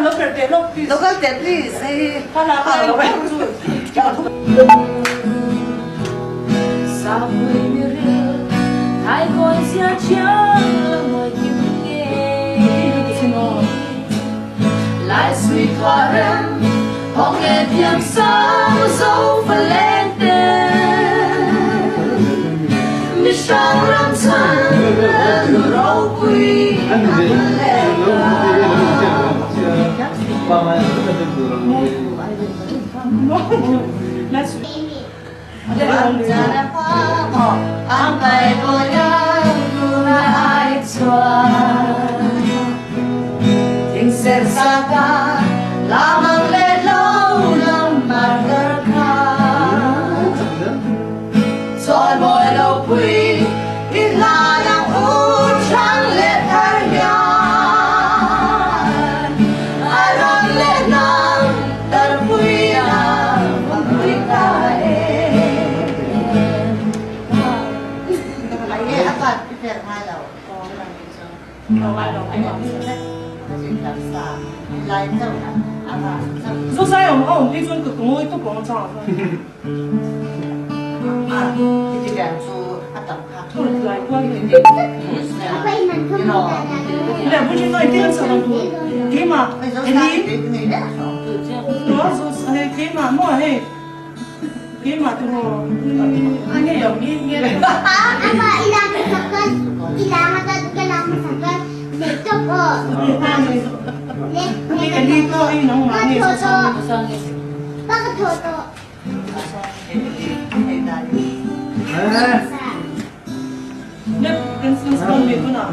local please. Ai coi sia chiang la moi kim nghe lại suy qua rem hong nghe thiam sao dấu phần lên tên mi sang ram san lu rau quy ang bay boyan luna ai chua tình sẽ xa ta lamang le lâu năm mà đỡ khát rồi môi lâu quý ít là đang u trắng lệ thar nhàn ai đang lệ nam đỡ quý à vẫn quý ta số sai ông đi xuống cực ngôi tôi cũng chọn Thì làm cho tập khác thôi lại qua cái để bữa nay tiếng sao đâu cái mà nó cái mà mua hay cái mà tôi anh ấy đồng ý nghe apa ilang masakan ilang masakan betul oh cái dito ay nang mani sa bakit toto nè cái con mình nó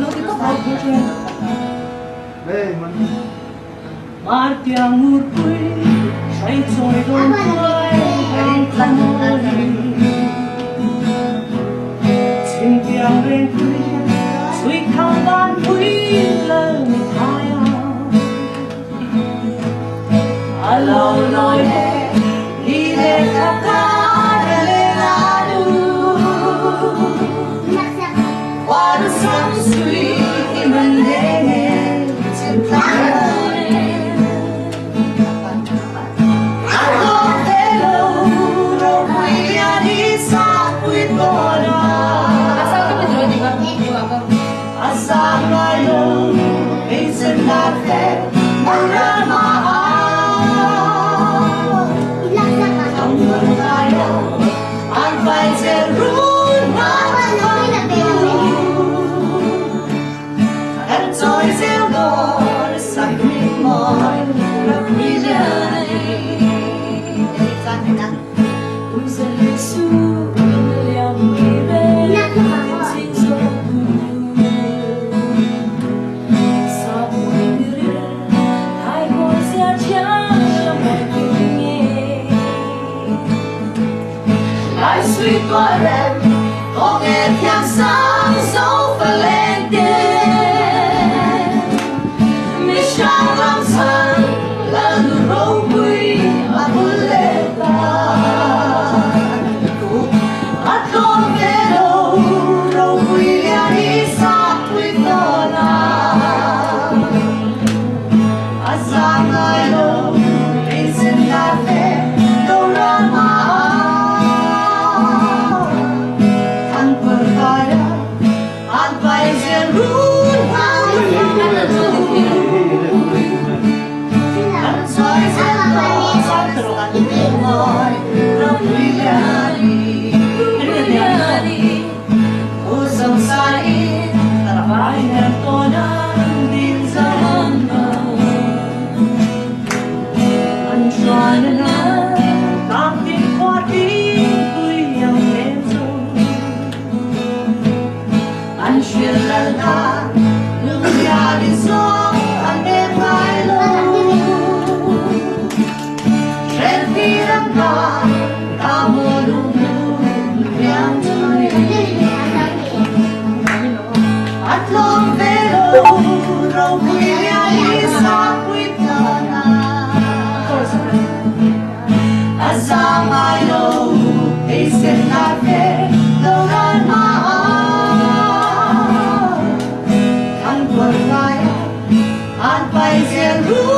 nó cái tóc học của tôi mà tiếng mưa quê say trôi đôi môi lăn xin tiếng lên quê suy khao ban quý lần hai lâu nói đi lên khắp cả lên là đủ qua được sáng suy mình đến trên tay anh không thể lâu đâu quý đi xa quý tôi asal ngayon isn't that fair suy qua em có nghe thiam sáng dấu phần lên tên mi sang ram san là nụ râu quy mà buồn lệ ta mắt con về đâu râu quy đi xa quy tờ na asa ngay đâu isn't that fair đâu ra mà เรียนรู้